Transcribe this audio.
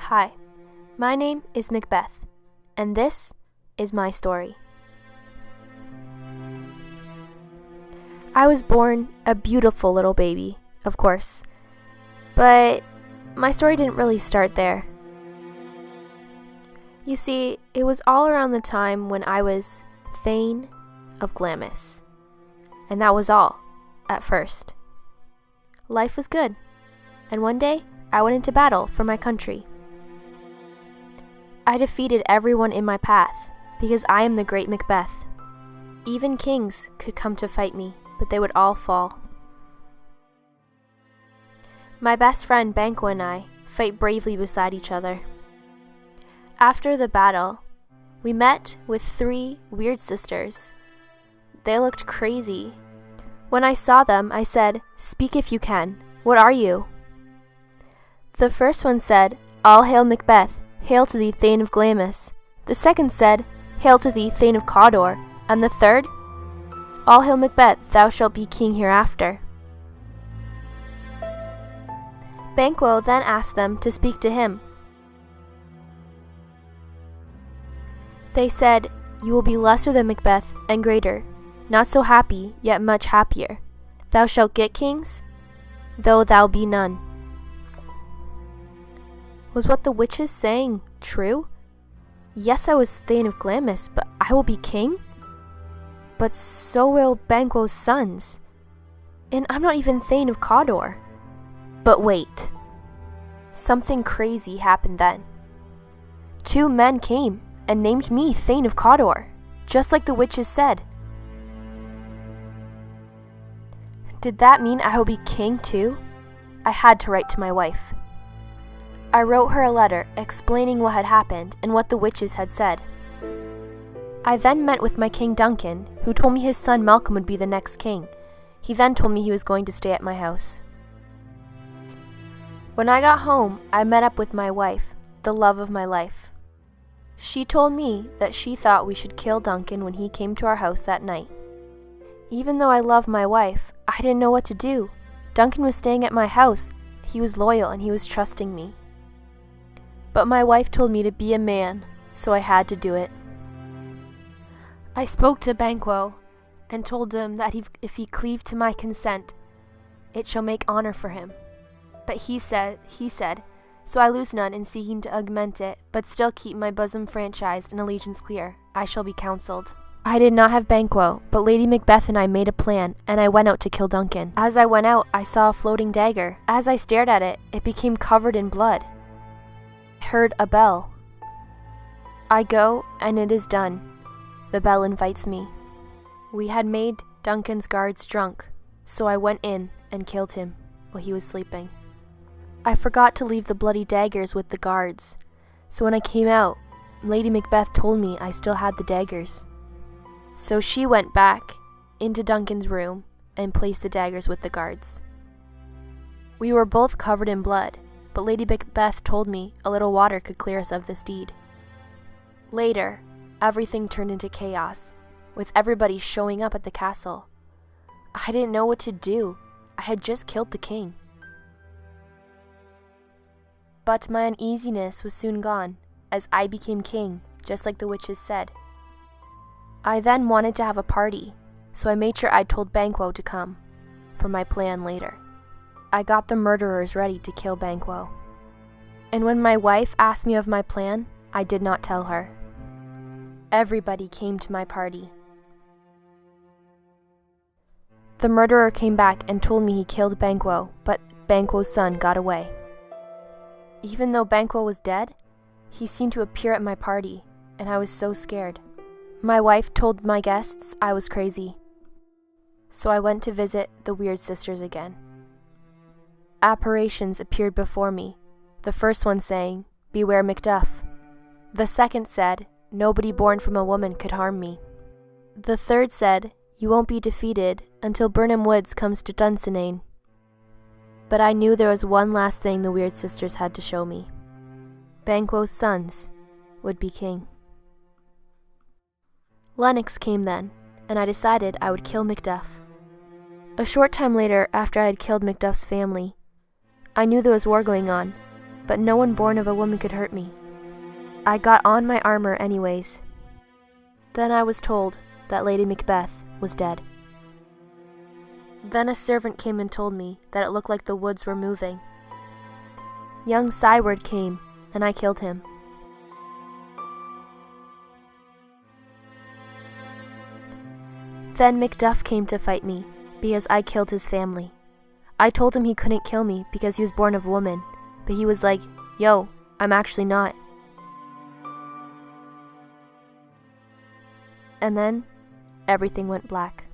Hi, my name is Macbeth, and this is my story. I was born a beautiful little baby, of course, but my story didn't really start there. You see, it was all around the time when I was Thane of Glamis, and that was all, at first. Life was good, and one day I went into battle for my country. I defeated everyone in my path, because I am the great Macbeth. Even kings could come to fight me, but they would all fall. My best friend Banquo and I fight bravely beside each other. After the battle, we met with 3 weird sisters. They looked crazy. When I saw them, I said, "Speak if you can. What are you?" The first one said, "All hail Macbeth. Hail to thee, Thane of Glamis." The second said, "Hail to thee, Thane of Cawdor." And the third, "All hail Macbeth, thou shalt be king hereafter." Banquo then asked them to speak to him. They said, "You will be lesser than Macbeth and greater, not so happy, yet much happier. Thou shalt get kings, though thou be none." Was what the witches saying true? Yes, I was Thane of Glamis, but I will be king? But so will Banquo's sons. And I'm not even Thane of Cawdor. But wait. Something crazy happened then. 2 men came and named me Thane of Cawdor, just like the witches said. Did that mean I will be king too? I had to write to my wife. I wrote her a letter explaining what had happened and what the witches had said. I then met with my King Duncan, who told me his son Malcolm would be the next king. He then told me he was going to stay at my house. When I got home, I met up with my wife, the love of my life. She told me that she thought we should kill Duncan when he came to our house that night. Even though I loved my wife, I didn't know what to do. Duncan was staying at my house. He was loyal and he was trusting me. But my wife told me to be a man, so I had to do it. I spoke to Banquo and told him that if he cleaved to my consent, it shall make honor for him. But he said, "So I lose none in seeking to augment it, but still keep my bosom franchised and allegiance clear. I shall be counselled." I did not have Banquo, but Lady Macbeth and I made a plan, and I went out to kill Duncan. As I went out, I saw a floating dagger. As I stared at it, it became covered in blood. I heard a bell. I go, and it is done. The bell invites me. We had made Duncan's guards drunk, so I went in and killed him while he was sleeping. I forgot to leave the bloody daggers with the guards, so when I came out, Lady Macbeth told me I still had the daggers. So she went back into Duncan's room and placed the daggers with the guards. We were both covered in blood, but Lady Macbeth told me a little water could clear us of this deed. Later, everything turned into chaos, with everybody showing up at the castle. I didn't know what to do. I had just killed the king. But my uneasiness was soon gone, as I became king, just like the witches said. I then wanted to have a party, so I made sure I told Banquo to come, for my plan later. I got the murderers ready to kill Banquo. And when my wife asked me of my plan, I did not tell her. Everybody came to my party. The murderer came back and told me he killed Banquo, but Banquo's son got away. Even though Banquo was dead, he seemed to appear at my party, and I was so scared. My wife told my guests I was crazy, so I went to visit the weird sisters again. Apparitions appeared before me, the first one saying, "Beware Macduff." The second said, "Nobody born from a woman could harm me." The third said, "You won't be defeated until Birnam Woods comes to Dunsinane." But I knew there was one last thing the weird sisters had to show me. Banquo's sons would be king. Lennox came then, and I decided I would kill Macduff. A short time later, after I had killed Macduff's family, I knew there was war going on, but no one born of a woman could hurt me. I got on my armor anyways. Then I was told that Lady Macbeth was dead. Then a servant came and told me that it looked like the woods were moving. Young Cyward came, and I killed him. Then Macduff came to fight me, because I killed his family. I told him he couldn't kill me because he was born of a woman, but he was like, "Yo, I'm actually not." And then, everything went black.